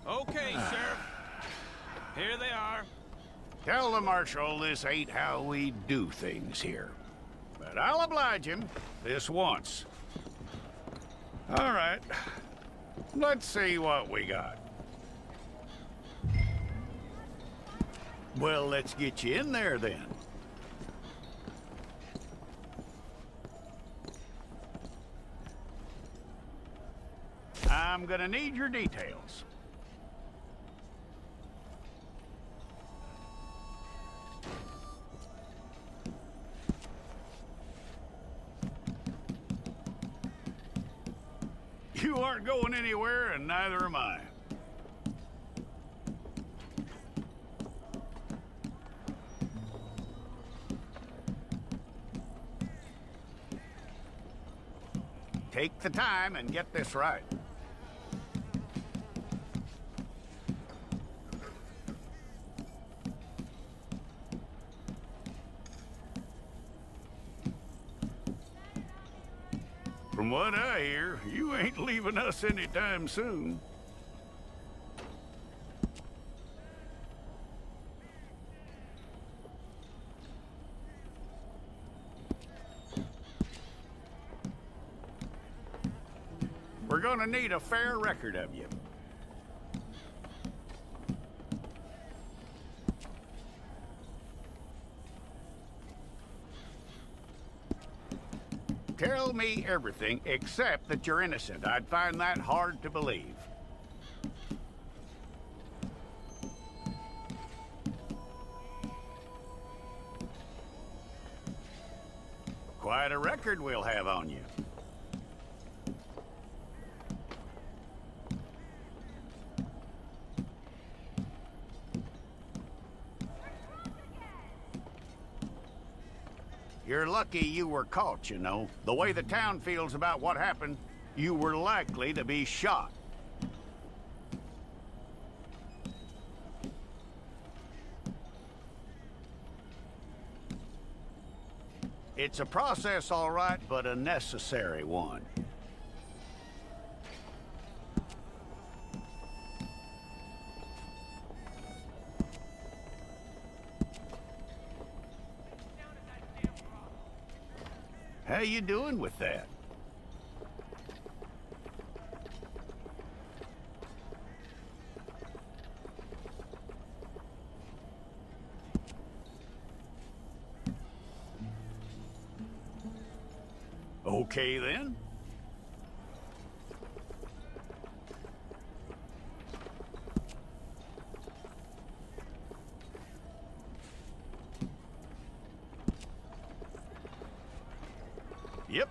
Okay, Sheriff. Here they are. Tell the Marshal this ain't how we do things here. But I'll oblige him this once. All right. Let's see what we got. Well, let's get you in there then. I'm gonna need your details. You aren't going anywhere, and neither am I. Take the time and get this right. From what I hear, you ain't leaving us anytime soon. We're gonna need a fair record of you. Tell me everything except that you're innocent. I'd find that hard to believe. Quite a record we'll have on you. You're lucky you were caught, you know. The way the town feels about what happened, you were likely to be shot. It's a process, all right, but a necessary one. How you doing with that? Okay, then. Yep.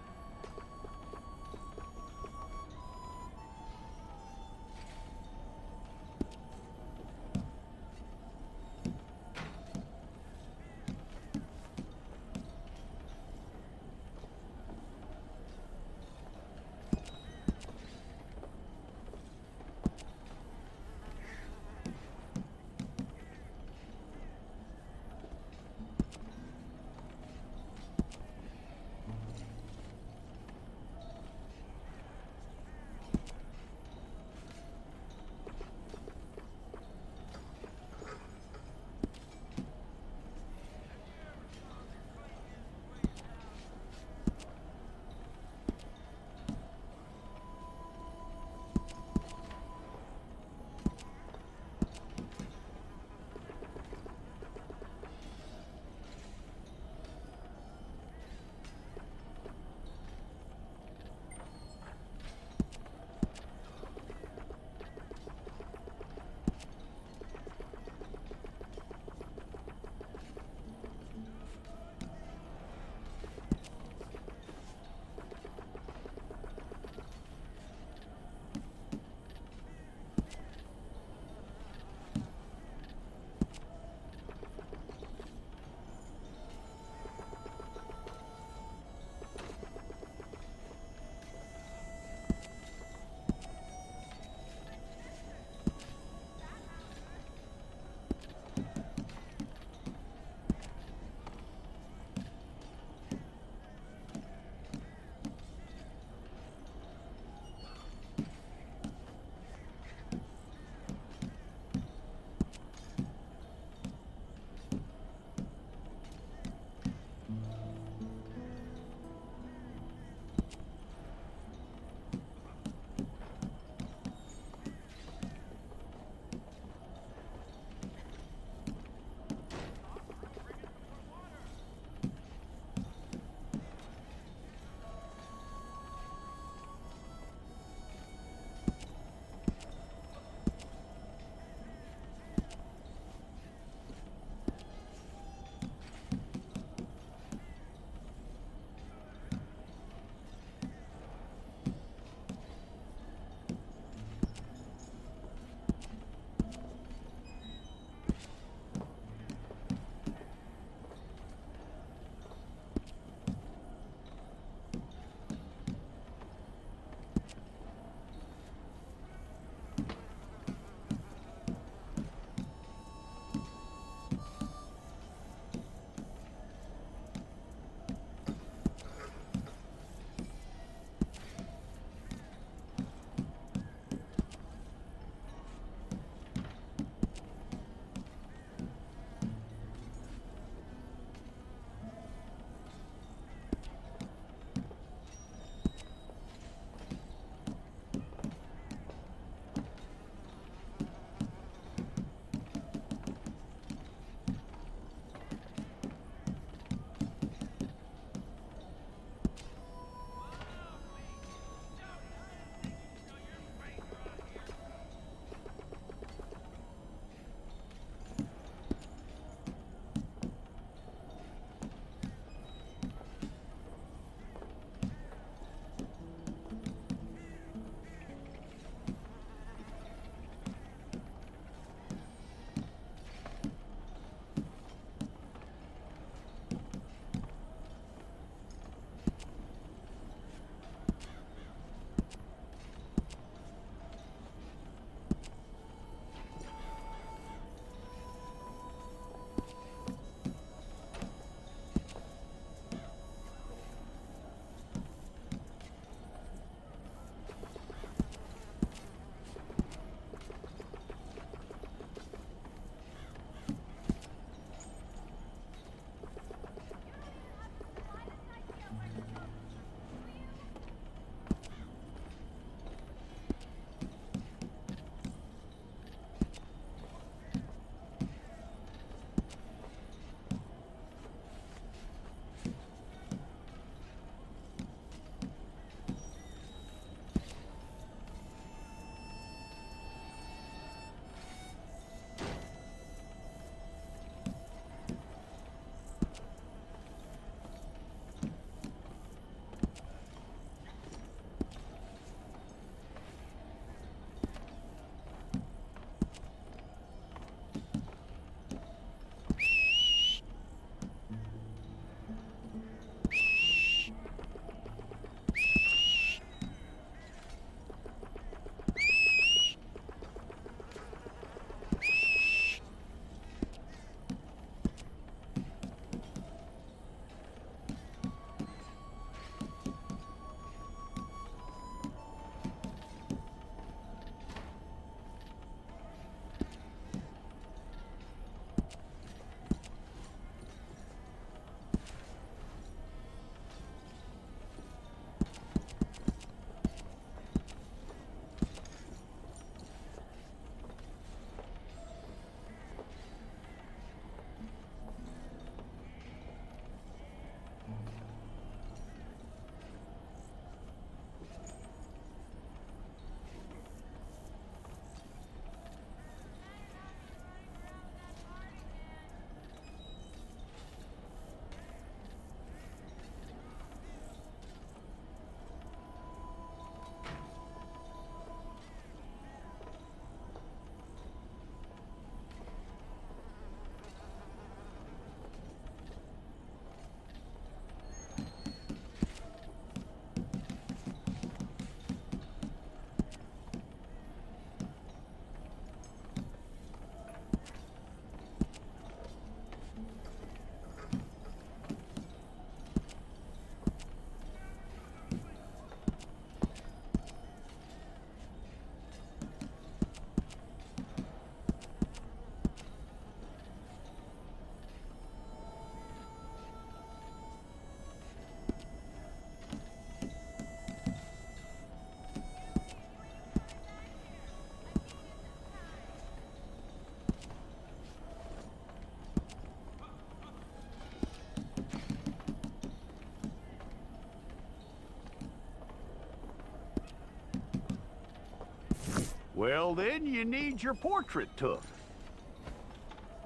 Well, then you need your portrait took.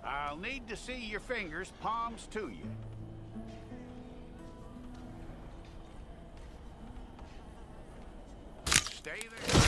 I'll need to see your fingers, palms to you. Stay there.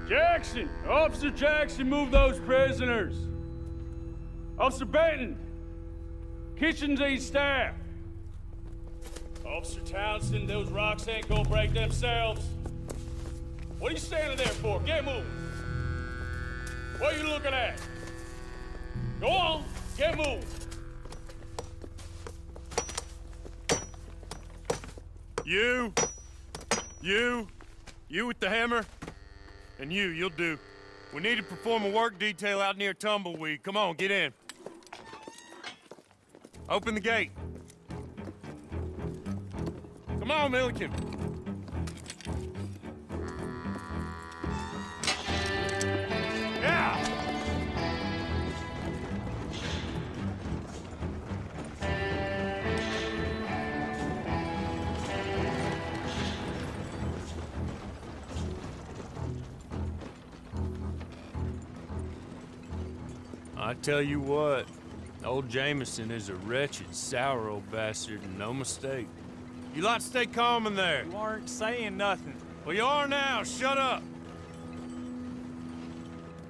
Jackson! Officer Jackson, move those prisoners! Officer Benton! Kitchens ain't staff! Officer Townsend, those rocks ain't gonna break themselves. What are you standing there for? Get moving! What are you looking at? Go on, get moving! You with the hammer? And you'll do. We need to perform a work detail out near Tumbleweed. Come on, get in. Open the gate. Come on, Milliken. Yeah! I tell you what, old Jameson is a wretched, sour old bastard, and no mistake. You lot stay calm in there. You aren't saying nothing. Well, you are now. Shut up.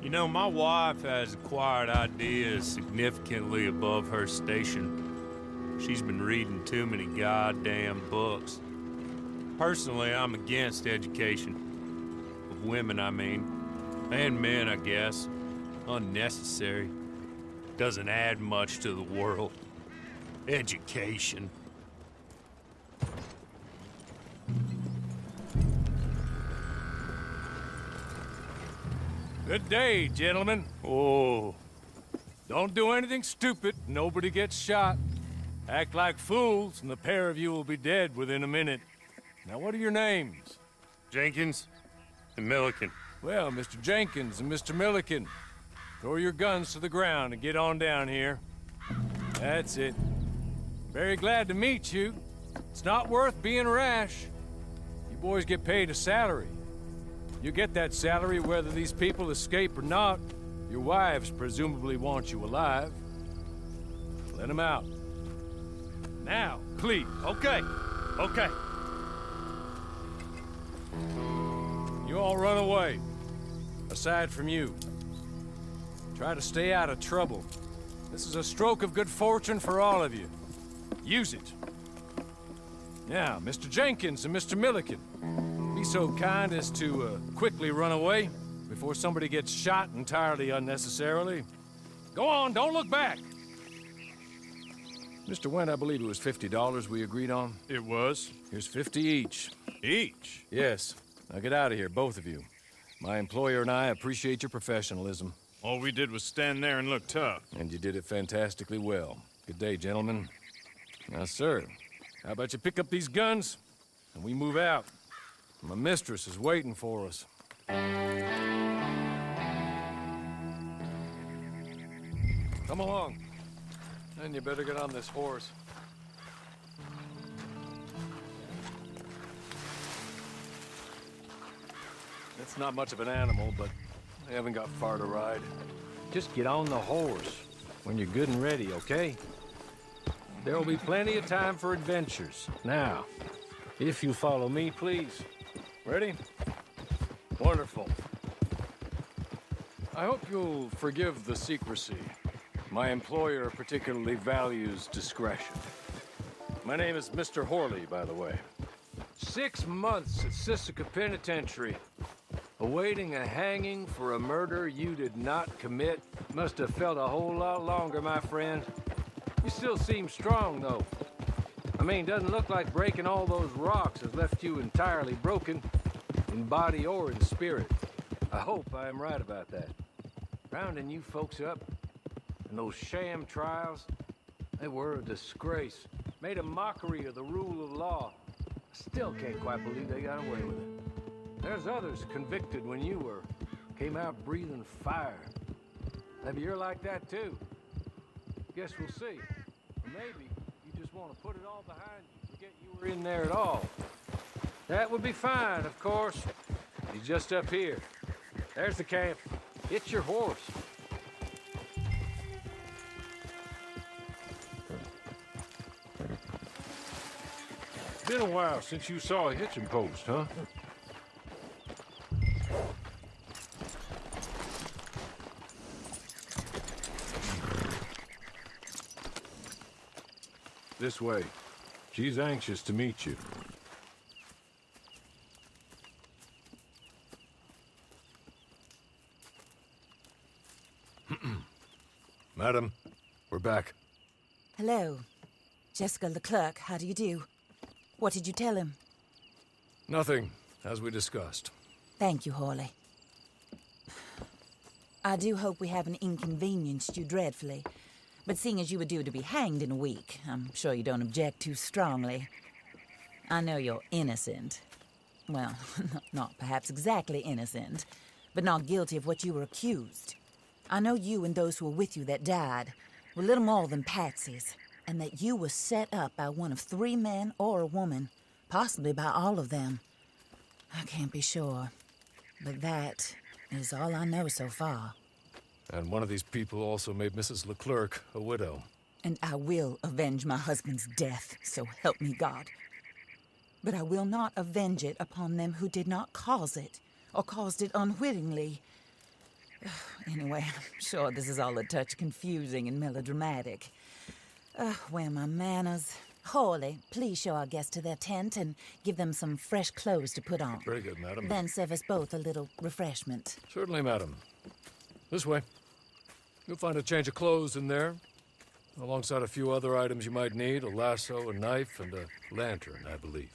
You know, my wife has acquired ideas significantly above her station. She's been reading too many goddamn books. Personally, I'm against education. Of women, I mean. And men, I guess. Unnecessary. Doesn't add much to the world. Education. Good day, gentlemen. Oh, Don't do anything stupid, nobody gets shot. Act like fools, and the pair of you will be dead within a minute. Now, what are your names? Jenkins and Milliken. Well, Mr. Jenkins and Mr. Milliken, throw your guns to the ground and get on down here. That's it. Very glad to meet you. It's not worth being rash. You boys get paid a salary. You get that salary whether these people escape or not. Your wives presumably want you alive. Let them out. Now, please. Okay. You all run away. Aside from you. Try to stay out of trouble. This is a stroke of good fortune for all of you. Use it. Now, Mr. Jenkins and Mr. Milliken, be so kind as to quickly run away before somebody gets shot entirely unnecessarily. Go on, don't look back. Mr. Wendt, I believe it was $50 we agreed on. It was. Here's 50 each. Each? Yes. Now get out of here, both of you. My employer and I appreciate your professionalism. All we did was stand there and look tough. And you did it fantastically well. Good day, gentlemen. Now, sir, how about you pick up these guns, and we move out? My mistress is waiting for us. Come along. And you better get on this horse. It's not much of an animal, but I haven't got far to ride. Just get on the horse when you're good and ready, okay? There will be plenty of time for adventures. Now, if you follow me, please. Ready? Wonderful. I hope you'll forgive the secrecy. My employer particularly values discretion. My name is Mr. Horley, by the way. 6 months at Sisika Penitentiary. Awaiting a hanging for a murder you did not commit must have felt a whole lot longer, my friend. You still seem strong, though. I mean, doesn't look like breaking all those rocks has left you entirely broken, in body or in spirit. I hope I am right about that. Rounding you folks up, and those sham trials, they were a disgrace. Made a mockery of the rule of law. I still can't quite believe they got away with it. There's others convicted when you were. Came out breathing fire. Maybe you're like that too. Guess we'll see. Or maybe you just want to put it all behind you, forget you were in there at all. That would be fine, of course. He's just up here. There's the camp. It's your horse. Been a while since you saw a hitching post, huh? This way. She's anxious to meet you. Madam, we're back. Hello. Jessica Leclerc, how do you do? What did you tell him? Nothing, as we discussed. Thank you, Hawley. I do hope we haven't inconvenienced you dreadfully. But seeing as you were due to be hanged in a week, I'm sure you don't object too strongly. I know you're innocent. Well, not perhaps exactly innocent, but not guilty of what you were accused. I know you and those who were with you that died were little more than patsies, and that you were set up by one of 3 men or a woman, possibly by all of them. I can't be sure, but that is all I know so far. And one of these people also made Mrs. Leclerc a widow. And I will avenge my husband's death, so help me God. But I will not avenge it upon them who did not cause it, or caused it unwittingly. Anyway, I'm sure this is all a touch confusing and melodramatic. Where are my manners? Hawley, please show our guests to their tent and give them some fresh clothes to put on. Very good, madam. Then serve us both a little refreshment. Certainly, madam. This way. You'll find a change of clothes in there, alongside a few other items you might need, a lasso, a knife, and a lantern, I believe.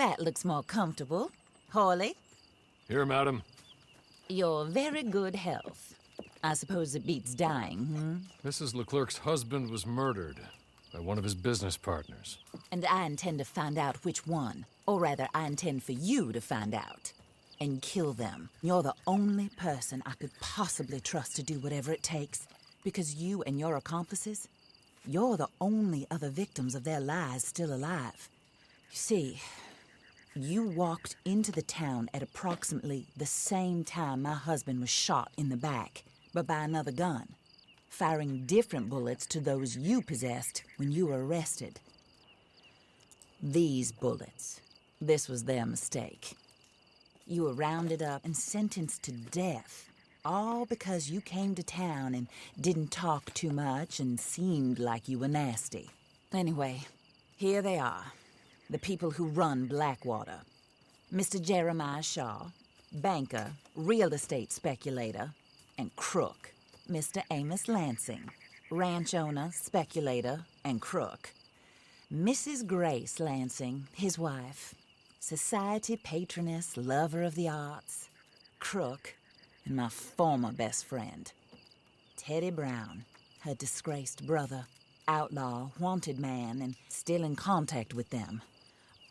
That looks more comfortable. Hawley, Here, madam. your very good health. I suppose it beats dying, hmm? Mrs. Leclerc's husband was murdered by one of his business partners. And I intend to find out which one. Or rather, I intend for you to find out. And kill them. You're the only person I could possibly trust to do whatever it takes. Because you and your accomplices, you're the only other victims of their lies still alive. You see, you walked into the town at approximately the same time my husband was shot in the back, but by another gun, firing different bullets to those you possessed when you were arrested. These bullets, this was their mistake. You were rounded up and sentenced to death, all because you came to town and didn't talk too much and seemed like you were nasty. Anyway, here they are, the people who run Blackwater. Mr. Jeremiah Shaw, banker, real estate speculator, and crook. Mr. Amos Lansing, ranch owner, speculator, and crook. Mrs. Grace Lansing, his wife, society patroness, lover of the arts, crook, and my former best friend, Teddy Brown, her disgraced brother, outlaw, wanted man, and still in contact with them.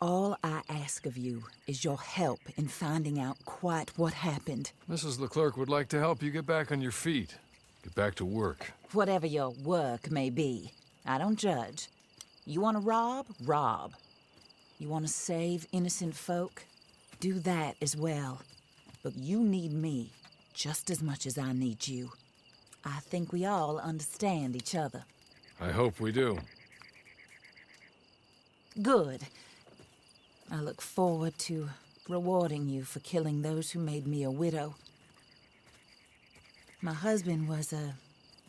All I ask of you is your help in finding out quite what happened. Mrs. Leclerc would like to help you get back on your feet. Get back to work. Whatever your work may be, I don't judge. You want to rob? Rob. You want to save innocent folk? Do that as well. But you need me just as much as I need you. I think we all understand each other. I hope we do. Good. I look forward to rewarding you for killing those who made me a widow. My husband was a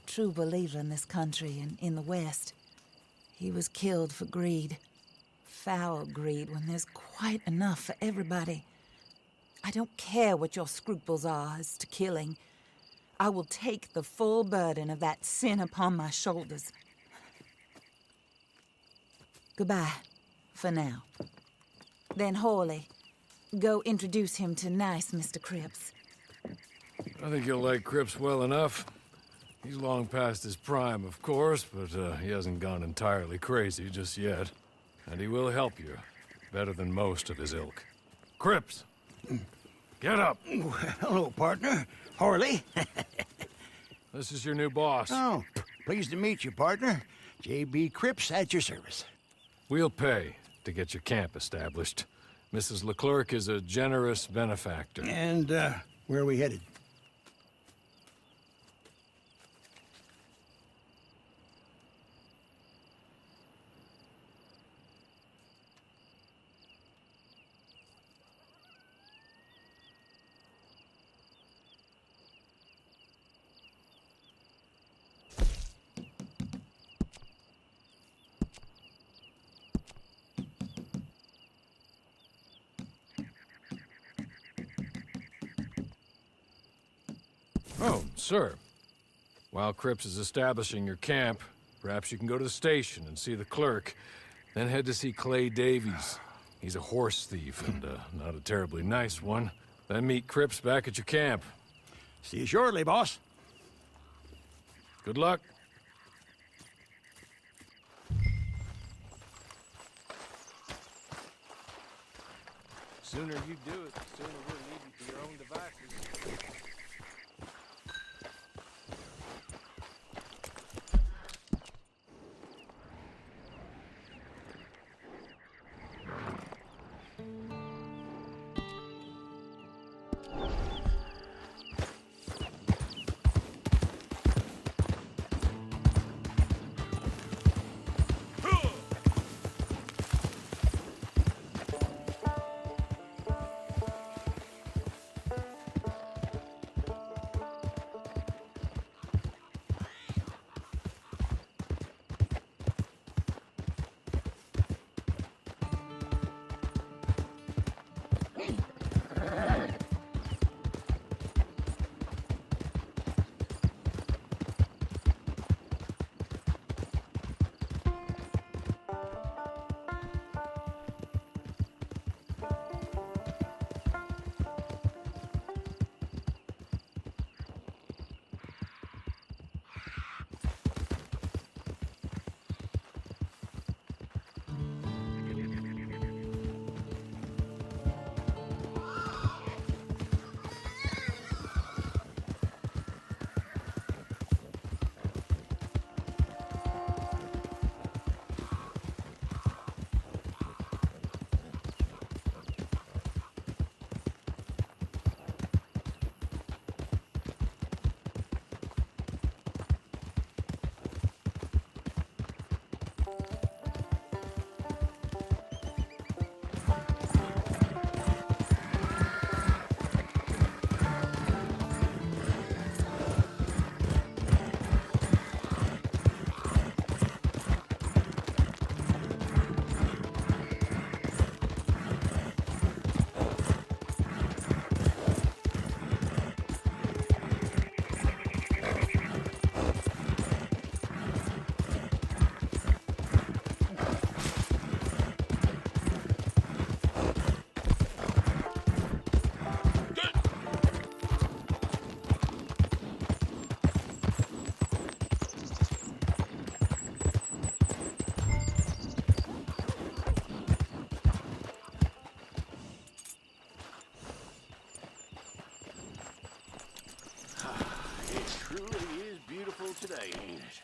true believer in this country and in the West. He was killed for greed. Foul greed when there's quite enough for everybody. I don't care what your scruples are as to killing. I will take the full burden of that sin upon my shoulders. Goodbye, for now. Then Hawley, go introduce him to nice Mr. Cripps. I think you'll like Cripps well enough. He's long past his prime, of course, but he hasn't gone entirely crazy just yet. And he will help you, better than most of his ilk. Cripps! Get up! Hello, partner. Harley. This is your new boss. Oh, pleased to meet you, partner. J.B. Cripps at your service. We'll pay to get your camp established. Mrs. Leclerc is a generous benefactor. And, where are we headed? Oh, sir. While Cripps is establishing your camp, perhaps you can go to the station and see the clerk, then head to see Clay Davies. He's a horse thief, and not a terribly nice one. Then meet Cripps back at your camp. See you shortly, boss. Good luck. Sooner you do it, the sooner we'll leave you to your own devices. today, ain't it?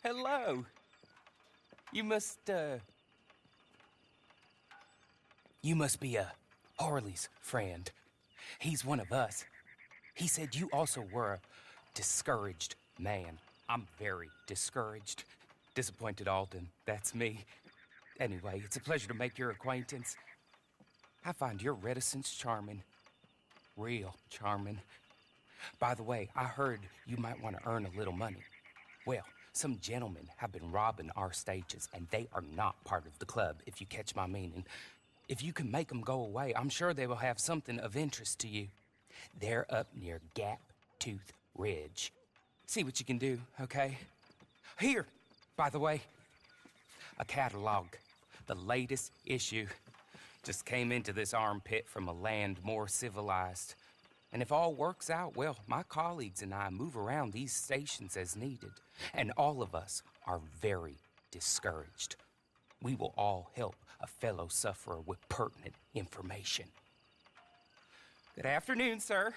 Hello. You must be Harley's friend. He's one of us. He said you also were a discouraged man. I'm very discouraged. Disappointed Alden, that's me. Anyway, it's a pleasure to make your acquaintance. I find your reticence charming. Real charming. By the way, I heard you might want to earn a little money. Well, some gentlemen have been robbing our stages, and they are not part of the club, if you catch my meaning. If you can make them go away, I'm sure they will have something of interest to you. They're up near Gap Tooth Ridge. See what you can do, okay? Here, by the way, a catalog. The latest issue. Just came into this armpit from a land more civilized. And if all works out, well, my colleagues and I move around these stations as needed. And all of us are very discouraged. We will all help a fellow sufferer with pertinent information. Good afternoon, sir.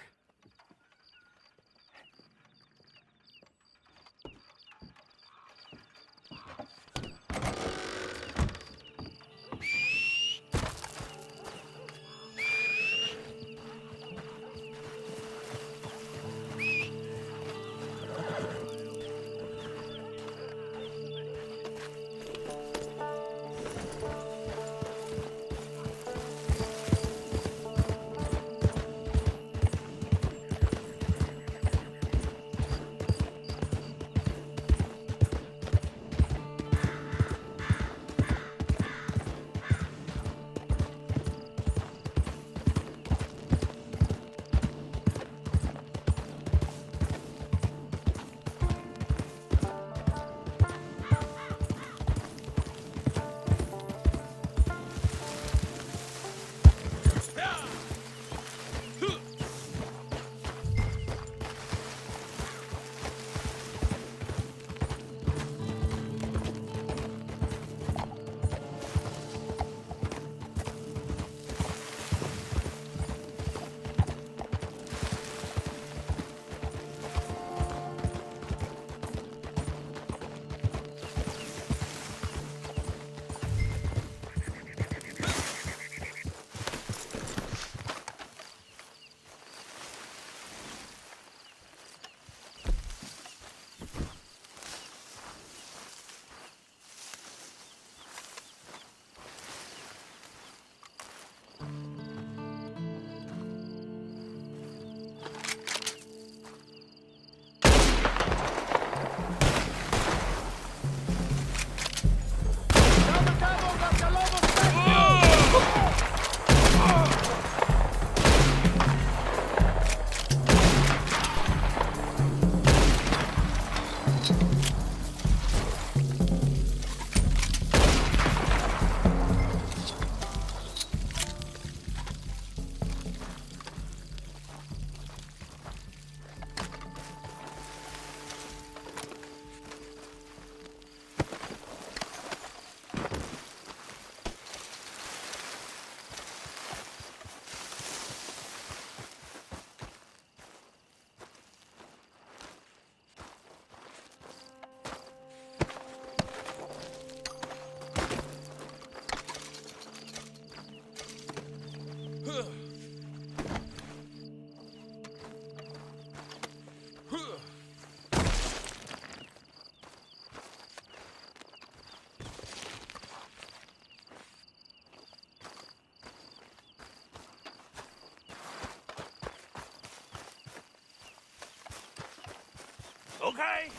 Okay.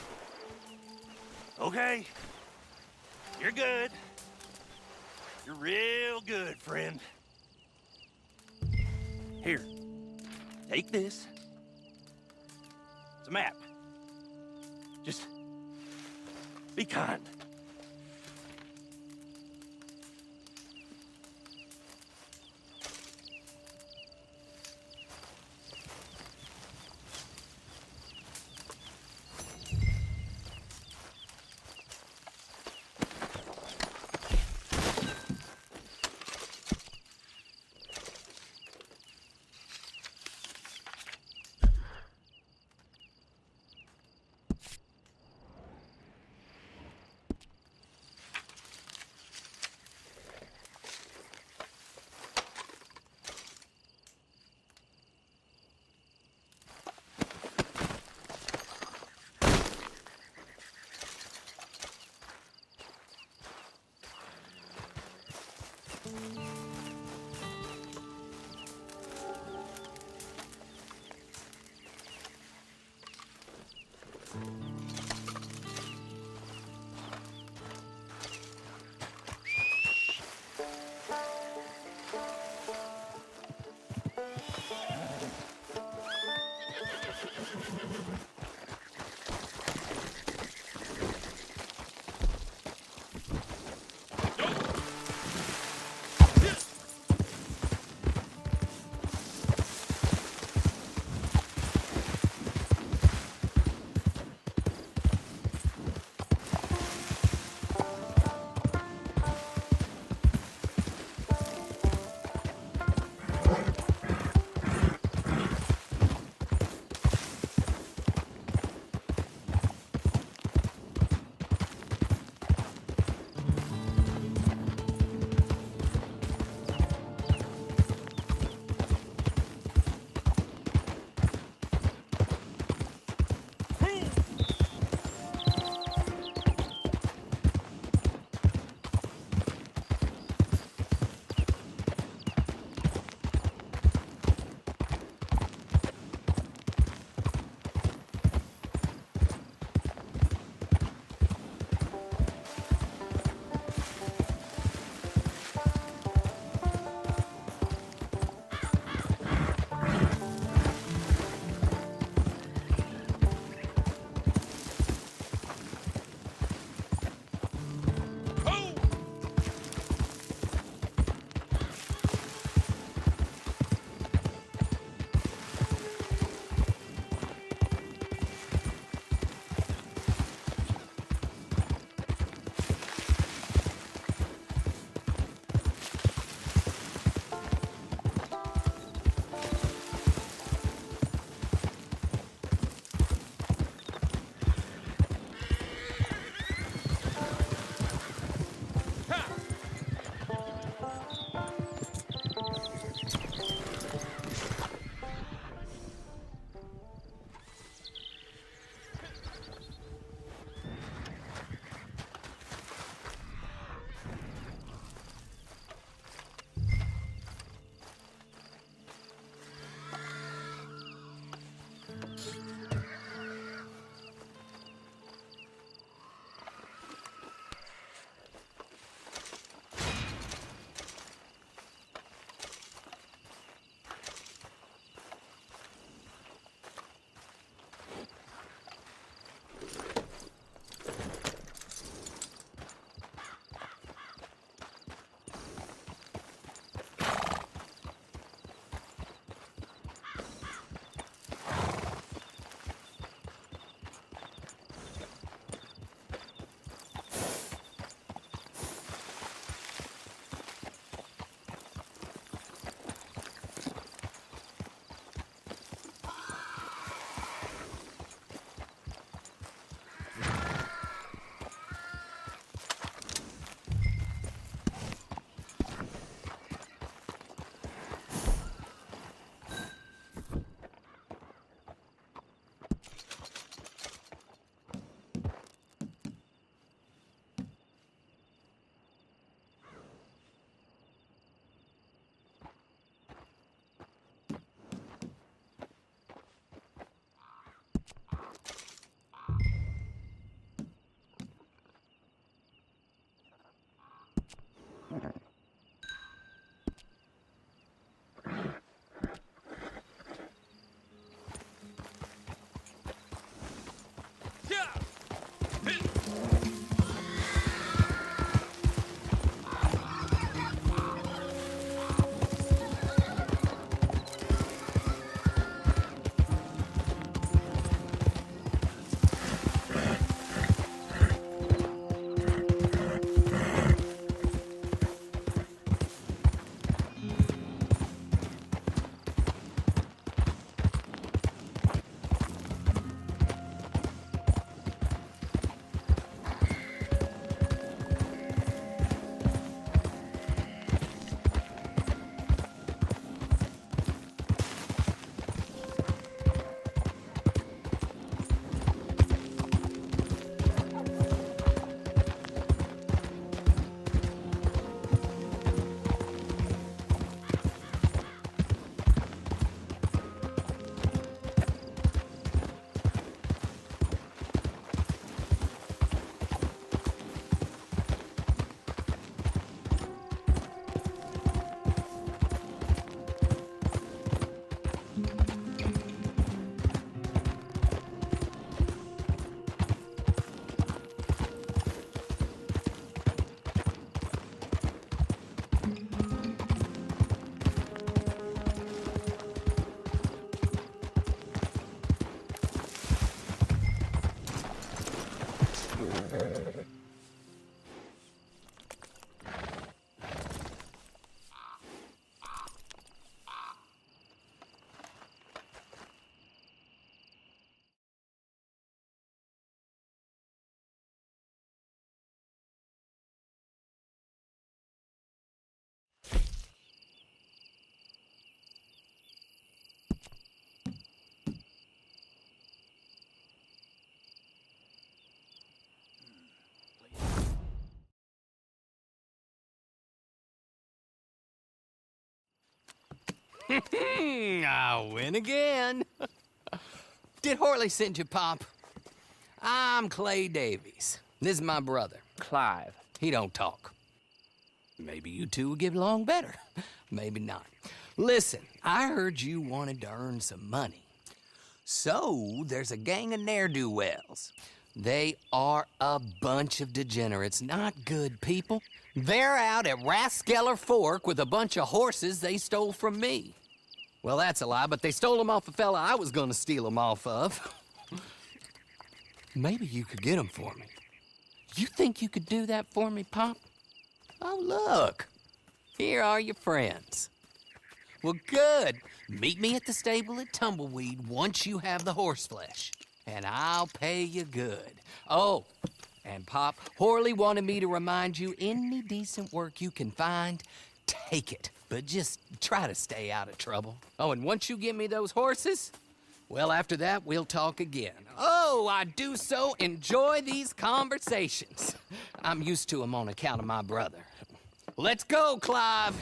Okay. You're good. You're real good, friend. Here. Take this. It's a map. Just be kind. I win again. Did Horley send you, Pop? I'm Clay Davies. This is my brother, Clive. He don't talk. Maybe you two will get along better. Maybe not. Listen, I heard you wanted to earn some money. So, there's a gang of ne'er-do-wells. They are a bunch of degenerates, not good people. They're out at Raskeller Fork with a bunch of horses they stole from me. Well, that's a lie, but they stole them off a fella I was gonna steal them off of. Maybe you could get them for me. You think you could do that for me, Pop? Oh, look. Here are your friends. Well, good. Meet me at the stable at Tumbleweed once you have the horse flesh, and I'll pay you good. Oh, and Pop, Horley wanted me to remind you, any decent work you can find, take it. But just try to stay out of trouble. Oh, and once you give me those horses, well, after that, we'll talk again. Oh, I do so enjoy these conversations. I'm used to them on account of my brother. Let's go, Clive.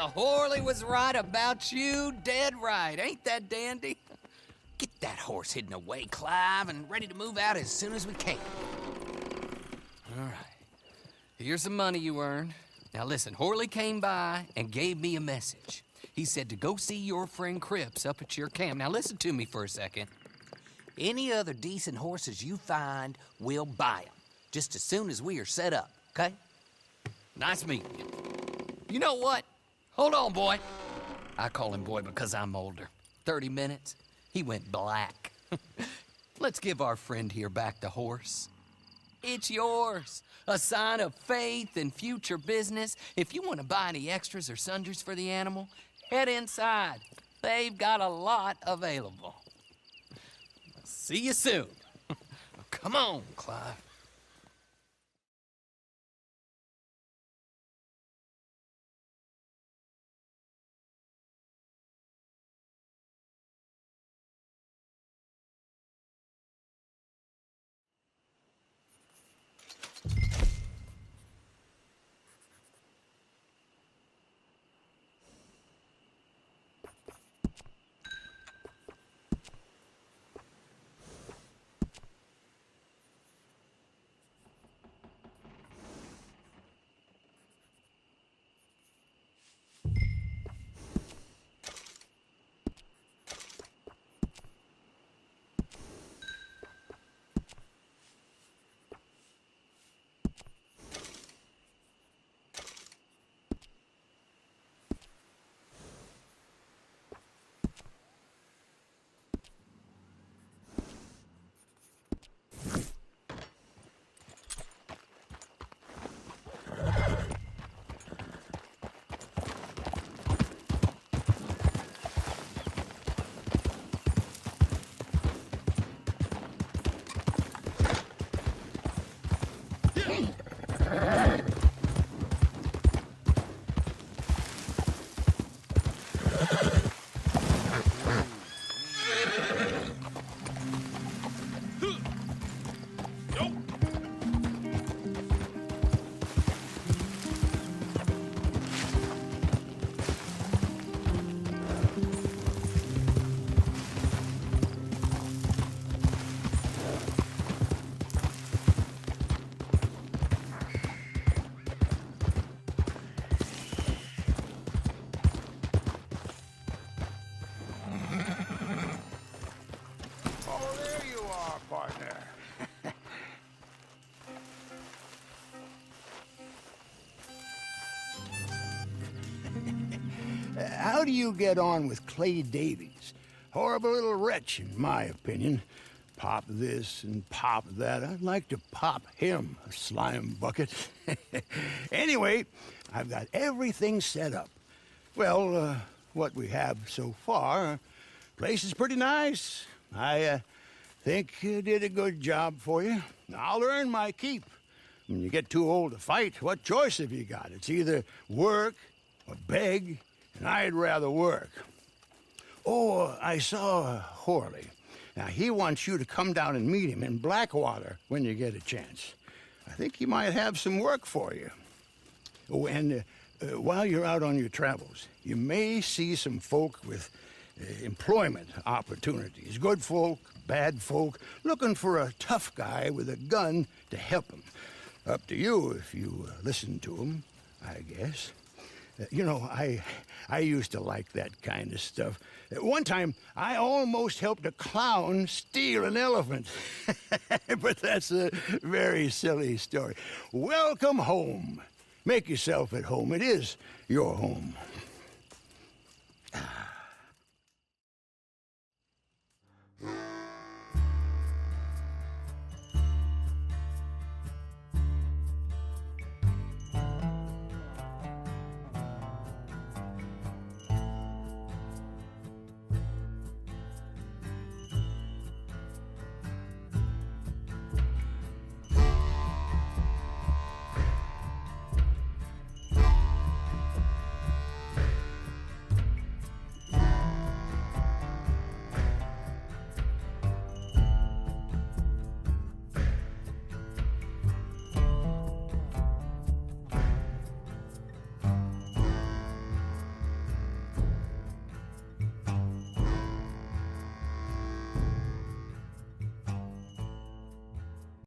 Yeah, Horley was right about you, dead right. Ain't that dandy? Get that horse hidden away, Clive, and ready to move out as soon as we can. All right. Here's the money you earned. Now listen, Horley came by and gave me a message. He said to go see your friend Cripps up at your camp. Now listen to me for a second. Any other decent horses you find, we'll buy them. Just as soon as we are set up, okay? Nice meeting you. You know what? Hold on, boy. I call him boy because I'm older. 30 minutes, he went black. Let's give our friend here back the horse. It's yours. A sign of faith and future business. If you want to buy any extras or sundries for the animal, head inside. They've got a lot available. See you soon. Come on, Clive. How do you get on with Clay Davies? Horrible little wretch, in my opinion. Pop this and pop that. I'd like to pop him, a slime bucket. Anyway, I've got everything set up. Well, what we have so far, place is pretty nice. I think you did a good job for you. I'll earn my keep. When you get too old to fight, what choice have you got? It's either work or beg, and I'd rather work. Oh, I saw Horley. Now, he wants you to come down and meet him in Blackwater when you get a chance. I think he might have some work for you. Oh, and while you're out on your travels, you may see some folk with employment opportunities. Good folk, bad folk, looking for a tough guy with a gun to help them. Up to you if you listen to them, I guess. You know, I used to like that kind of stuff. One time, I almost helped a clown steal an elephant. But that's a very silly story. Welcome home. Make yourself at home. It is your home.